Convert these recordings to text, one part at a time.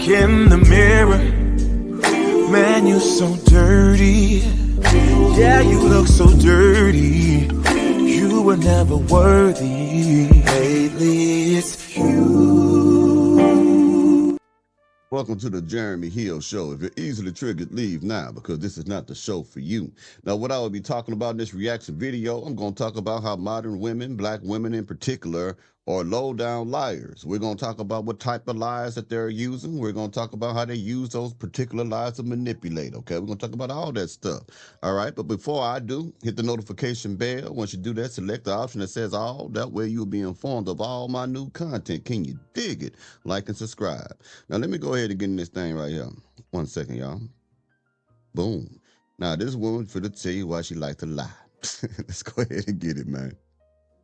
in the mirror, man, you're so dirty. Yeah, you look so dirty. You were never worthy. Lately, it's you. Welcome to the Jeremy Hill Show. If you're easily triggered, leave now, because this is not the show for you. Now, what I will be talking about in this reaction video, I'm going to talk about how modern women, black women in particular, are low-down liars. We're going to talk about what type of lies that they're using. We're going to talk about how they use those particular lies to manipulate, okay? We're going to talk about all that stuff, all right? But before I do, hit the notification bell. Once you do that, select the option that says all. That way you'll be informed of all my new content. Can you dig it? Like and subscribe. Now, let me go ahead and get in this thing right here. 1 second, y'all. Boom. Now, this woman finna tell you why she like to lie. Let's go ahead and get it, man.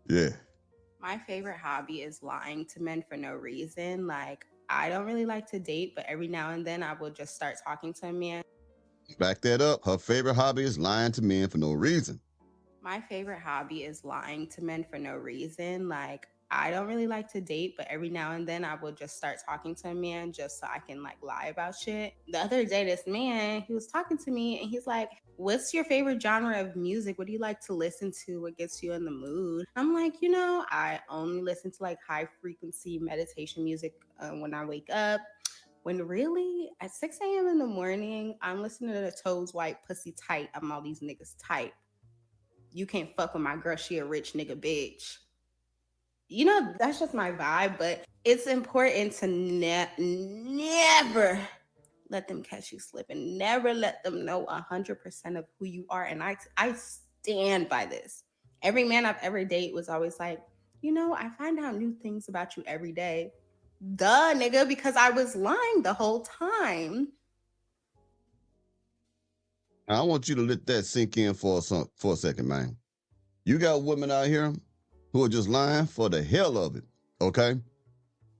Yeah. My favorite hobby is lying to men for no reason. Like, I don't really like to date, but every now and then I will just start talking to a man. Back that up. Her favorite hobby is lying to men for no reason. My favorite hobby is lying to men for no reason. Like, I don't really like to date, but every now and then I will just start talking to a man just so I can like lie about shit. The other day, this man, he was talking to me and he's like, what's your favorite genre of music? What do you like to listen to? What gets you in the mood? I'm like, I only listen to like high frequency meditation music when I wake up. When really at 6 a.m. in the morning, I'm listening to the Toes White Pussy Tight. I'm all these niggas tight. You can't fuck with my girl. She a rich nigga bitch. That's just my vibe, but it's important to never let them catch you slipping. Never let them know 100% of who you are. And I stand by this. Every man I've ever dated was always like, I find out new things about you every day. Duh, nigga, because I was lying the whole time. I want you to let that sink in for a second, man. You got women out here who are just lying for the hell of it, okay?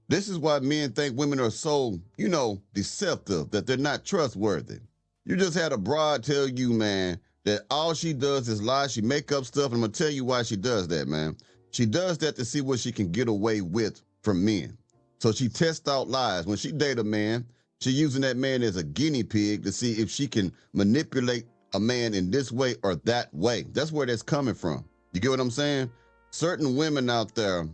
This is why men think women are so, deceptive, that they're not trustworthy. You just had a broad tell you, man, that all she does is lie. She make up stuff, and I'm going to tell you why she does that, man. She does that to see what she can get away with from men. So she tests out lies. When she date a man, she using that man as a guinea pig to see if she can manipulate a man in this way or that way. That's where that's coming from. You get what I'm saying? Certain women out there,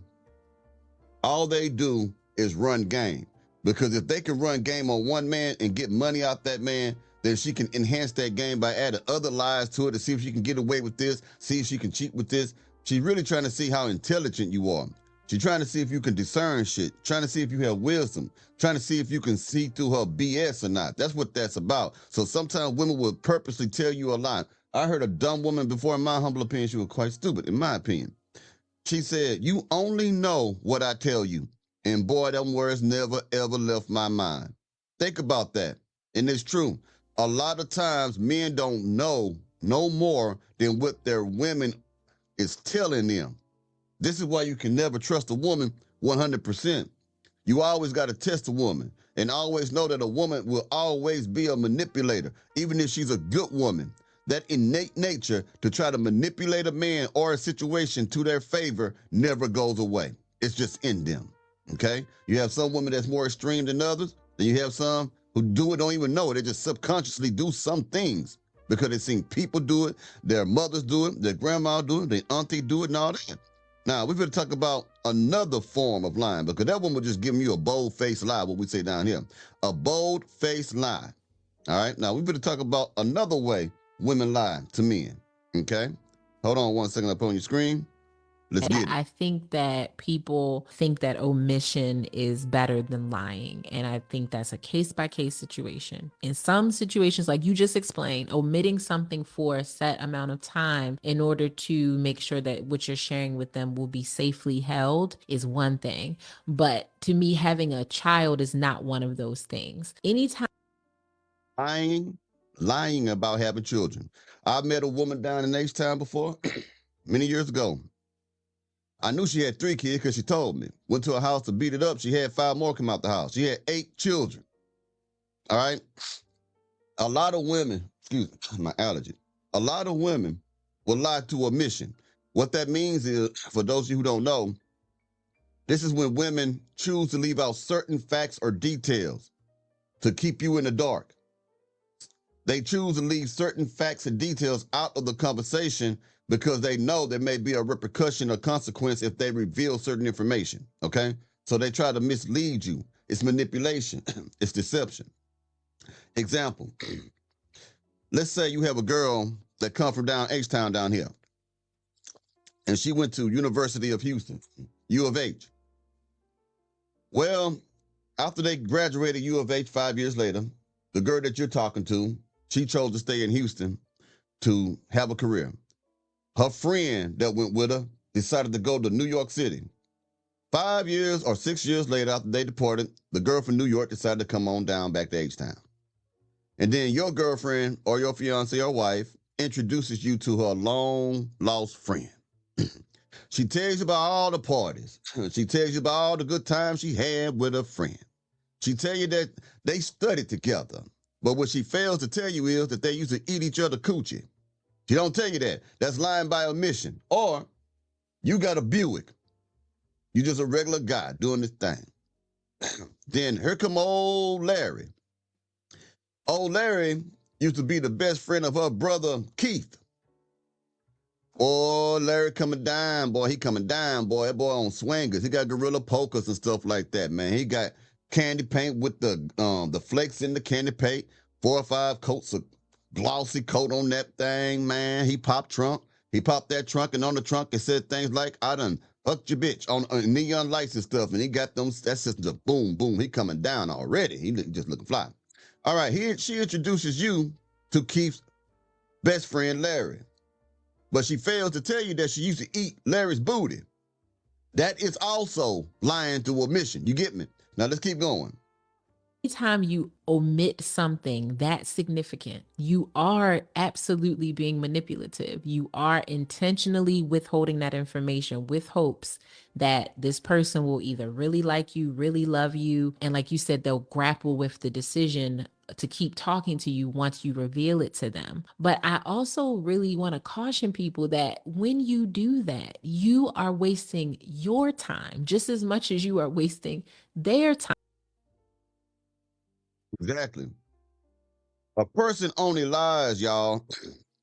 all they do is run game. Because if they can run game on one man and get money out that man, then she can enhance that game by adding other lies to it to see if she can get away with this, see if she can cheat with this. She's really trying to see how intelligent you are. She's trying to see if you can discern shit, trying to see if you have wisdom, trying to see if you can see through her BS or not. That's what that's about. So sometimes women will purposely tell you a lie. I heard a dumb woman before, in my humble opinion, she was quite stupid, in my opinion. She said, you only know what I tell you. And boy, them words never, ever left my mind. Think about that. And it's true. A lot of times men don't know no more than what their women is telling them. This is why you can never trust a woman 100%. You always got to test a woman and always know that a woman will always be a manipulator, even if she's a good woman. That innate nature to try to manipulate a man or a situation to their favor never goes away. It's just in them, okay? You have some women that's more extreme than others, and you have some who do it, don't even know it. They just subconsciously do some things because they've seen people do it, their mothers do it, their grandma do it, their auntie do it, and all that. Now, we're going to talk about another form of lying, because that one will just give you a bold-faced lie, what we say down here. A bold-faced lie, all right? Now, we're going to talk about another way women lie to men, okay? Hold on 1 second, I'll put on your screen. Let's get it. I think that people think that omission is better than lying. And I think that's a case-by-case situation. In some situations, like you just explained, omitting something for a set amount of time in order to make sure that what you're sharing with them will be safely held is one thing. But to me, having a child is not one of those things. Anytime Lying about having children. I've met a woman down in H-Town before, many years ago. I knew she had 3 kids because she told me. Went to her house to beat it up. She had 5 more come out the house. She had 8 children. All right? A lot of women, excuse me, my allergy. A lot of women will lie to omission. What that means is, for those of you who don't know, this is when women choose to leave out certain facts or details. to keep you in the dark. They choose to leave certain facts and details out of the conversation because they know there may be a repercussion or consequence if they reveal certain information, okay? So they try to mislead you. It's manipulation. It's deception. Example, let's say you have a girl that come from down H-Town down here, and she went to University of Houston, U of H. Well, after they graduated U of H 5 years later, the girl that you're talking to, she chose to stay in Houston to have a career. Her friend that went with her decided to go to New York City. 5 years or 6 years later, after they departed, the girl from New York decided to come on down back to H-Town. And then your girlfriend or your fiance or wife introduces you to her long-lost friend. She tells you about all the parties. She tells you about all the good times she had with her friend. She tells you that they studied together. But what she fails to tell you is that they used to eat each other coochie. She don't tell you that. That's lying by omission. Or you got a Buick. You just a regular guy doing this thing. Then here come old Larry. Old Larry used to be the best friend of her brother Keith. Oh, Larry coming down, boy. He coming down, boy. That boy on swingers. He got gorilla pokers and stuff like that, man. He got candy paint with the flakes in the candy paint. 4 or 5 coats of glossy coat on that thing, man. He popped trunk. He popped that trunk, and on the trunk it said things like, I done fucked your bitch on neon lights and stuff. And he got them, that system just boom, boom. He coming down already. He just looking fly. All right, she introduces you to Keith's best friend, Larry. But she fails to tell you that she used to eat Larry's booty. That is also lying through omission. You get me? Now let's keep going. Anytime you omit something that significant, you are absolutely being manipulative. You are intentionally withholding that information with hopes that this person will either really like you, really love you, and like you said, they'll grapple with the decision to keep talking to you once you reveal it to them. But I also really want to caution people that when you do that, you are wasting your time just as much as you are wasting their time. Exactly. A person only lies, y'all,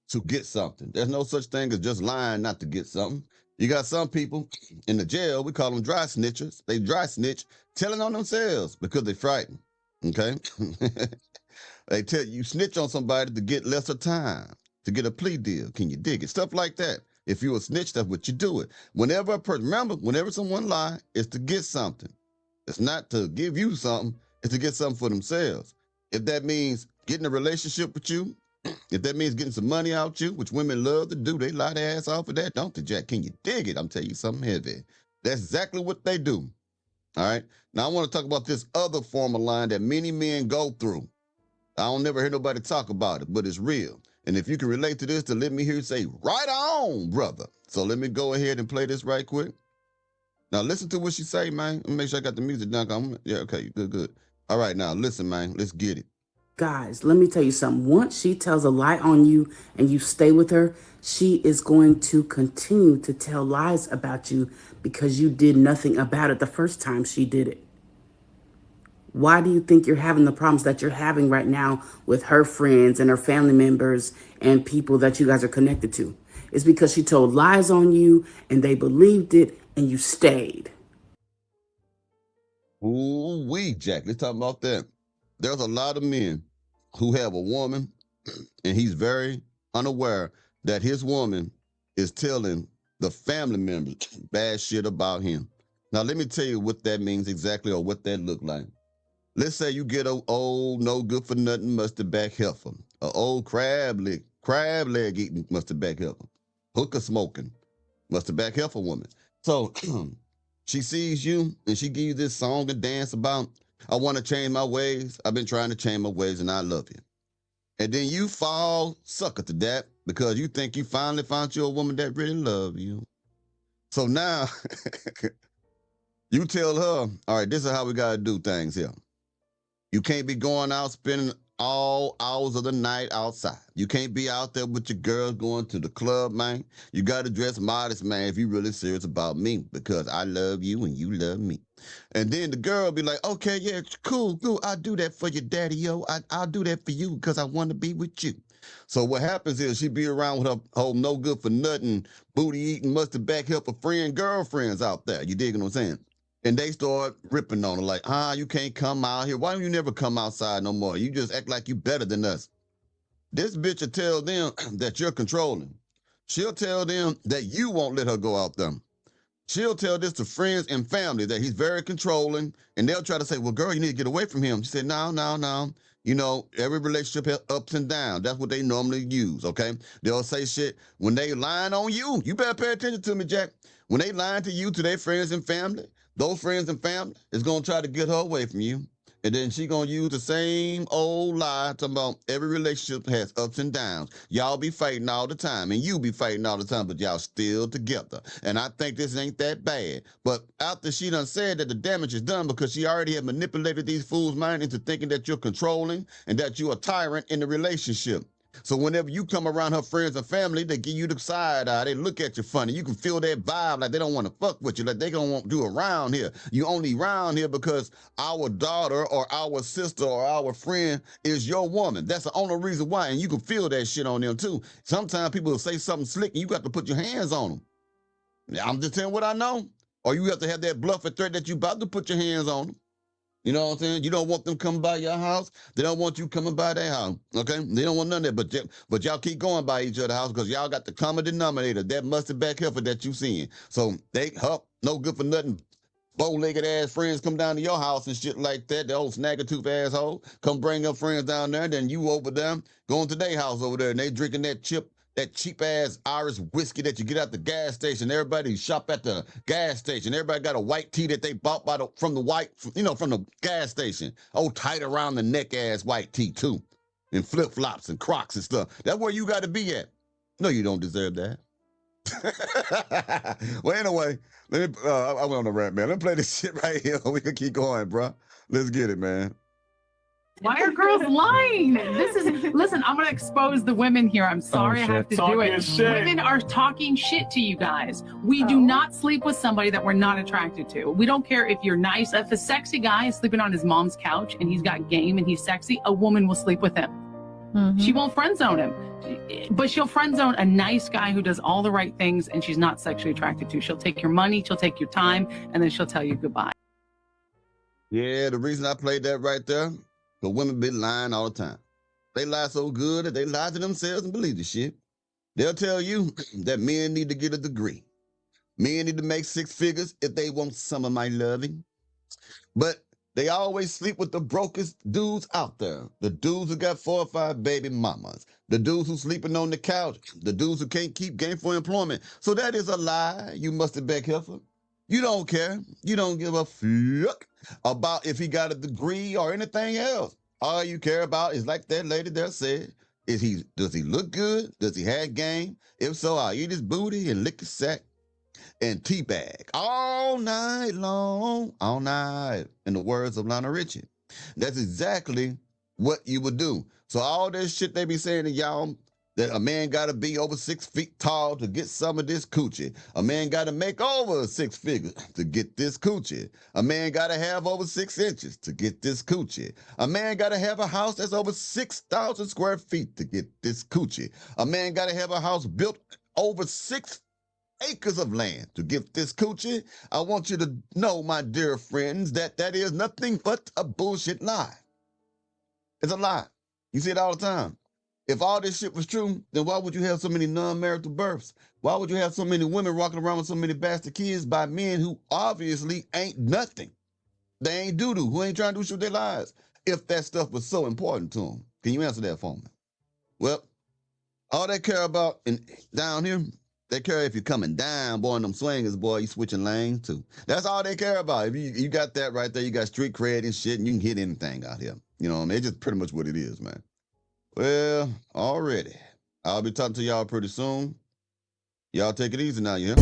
to get something. There's no such thing as just lying not to get something. You got some people in the jail, we call them dry snitchers. They dry snitch, telling on themselves because they're frightened. Okay? They tell you snitch on somebody to get lesser time, to get a plea deal. Can you dig it? Stuff like that. If you a snitch, that's what you do it. Whenever a person, remember, whenever someone lie, it's to get something. It's not to give you something, it's to get something for themselves. If that means getting a relationship with you, if that means getting some money out you, which women love to do, they lie their ass off of that, don't they, Jack? Can you dig it? I'm telling you something heavy. That's exactly what they do. All right? Now, I want to talk about this other form of lying that many men go through. I don't never hear nobody talk about it, but it's real. And if you can relate to this, then let me hear you say, right on, brother. So let me go ahead and play this right quick. Now, listen to what she say, man. Let me make sure I got the music down. Yeah, okay, good. All right, now, listen, man. Let's get it. Guys, let me tell you something. Once she tells a lie on you and you stay with her, she is going to continue to tell lies about you because you did nothing about it the first time she did it. Why do you think you're having the problems that you're having right now with her friends and her family members and people that you guys are connected to? It's because she told lies on you and they believed it and you stayed. Ooh-wee, Jack. Let's talk about that. There's a lot of men who have a woman and he's very unaware that his woman is telling the family members bad shit about him. Now, let me tell you what that means exactly or what that look like. Let's say you get an old, no good for nothing mustard back heifer, an old crab leg eating mustard back heifer, hookah smoking mustard back heifer woman. So she sees you and she gives you this song and dance about, I want to change my ways. I've been trying to change my ways and I love you. And then you fall sucker to that because you think you finally found you a woman that really loves you. So now you tell her, all right, this is how we got to do things here. You can't be going out spending all hours of the night outside. You can't be out there with your girls going to the club, man. You got to dress modest, man, if you really serious about me, because I love you and you love me. And then the girl be like, okay, yeah, cool, I'll do that for you, daddy-o. I'll do that for you because I want to be with you. So what happens is she be around with her whole no good for nothing, booty eating, mustard back helper friend girlfriends out there. You dig what I'm saying? And they start ripping on her like, you can't come out here. Why don't you never come outside no more? You just act like you better than us. This bitch will tell them that you're controlling. She'll tell them that you won't let her go out there. She'll tell this to friends and family that he's very controlling, and they'll try to say, well, girl, you need to get away from him. She said, no. You know, every relationship has ups and downs. That's what they normally use, okay? They'll say shit when they lying on you. You better pay attention to me, Jack. When they lying to you, to their friends and family, those friends and family is going to try to get her away from you. And then she going to use the same old lie talking about every relationship has ups and downs. Y'all be fighting all the time, and you be fighting all the time, but y'all still together. And I think this ain't that bad. But after she done said that the damage is done because she already had manipulated these fools' mind into thinking that you're controlling and that you're a tyrant in the relationship. So whenever you come around her friends and family, they give you the side eye. They look at you funny. You can feel that vibe like they don't want to fuck with you, like they don't want you around here. You only around here because our daughter or our sister or our friend is your woman. That's the only reason why. And you can feel that shit on them too. Sometimes people will say something slick and you got to put your hands on them. I'm just telling what I know. Or you have to have that bluff and threat that you about to put your hands on them. You know what I'm saying? You don't want them coming by your house. They don't want you coming by their house. Okay? They don't want none of that. But y'all keep going by each other's house because y'all got the common denominator, that mustard back heifer that you seeing. So they no good for nothing. Bow-legged ass friends come down to your house and shit like that. The old snagger-tooth asshole. Come bring up friends down there. Then you over there going to their house over there and they drinking that cheap ass Irish whiskey that you get at the gas station. Everybody shop at the gas station. Everybody got a white tee that they bought from the gas station. Oh, tight around the neck ass white tee too. And flip flops and Crocs and stuff. That's where you got to be at. No, you don't deserve that. Well, anyway, let me, I went on the rant, man. Let me play this shit right here. We can keep going, bro. Let's get it, man. Why are girls lying? Listen, I'm going to expose the women here. I'm sorry I have to do it. Women are talking shit to you guys. We do not sleep with somebody that we're not attracted to. We don't care if you're nice. If a sexy guy is sleeping on his mom's couch and he's got game and he's sexy, a woman will sleep with him. Mm-hmm. She won't friend zone him, but she'll friend zone a nice guy who does all the right things and she's not sexually attracted to. She'll take your money, she'll take your time, and then she'll tell you goodbye. Yeah, the reason I played that right there, the women be lying all the time. They lie so good that they lie to themselves and believe the shit. They'll tell you that men need to get a degree. Men need to make 6 figures if they want some of my loving. But they always sleep with the brokest dudes out there. The dudes who got 4 or 5 baby mamas. The dudes who sleeping on the couch. The dudes who can't keep gainful employment. So that is a lie, you mustard back heifer. You don't care. You don't give a fuck about if he got a degree or anything else. All you care about is, like that lady there said, does he look good? Does he have game? If so, I'll eat his booty and lick his sack and teabag all night long, all night, in the words of Lionel Richie. That's exactly what you would do. So all this shit they be saying to y'all, that a man got to be over 6 feet tall to get some of this coochie. A man got to make over 6 figures to get this coochie. A man got to have over 6 inches to get this coochie. A man got to have a house that's over 6,000 square feet to get this coochie. A man got to have a house built over 6 acres of land to get this coochie. I want you to know, my dear friends, that is nothing but a bullshit lie. It's a lie. You see it all the time. If all this shit was true, then why would you have so many non-marital births? Why would you have so many women walking around with so many bastard kids by men who obviously ain't nothing? They ain't doo-doo, who ain't trying to do shit with their lives. If that stuff was so important to them. Can you answer that for me? Well, all they care about down here, they care if you're coming down, boy, and them swingers, boy, you switching lanes too. That's all they care about. If you got that right there, you got street cred and shit, and you can hit anything out here. You know what I mean? It's just pretty much what it is, man. Well, already. I'll be talking to y'all pretty soon. Y'all take it easy now, you hear?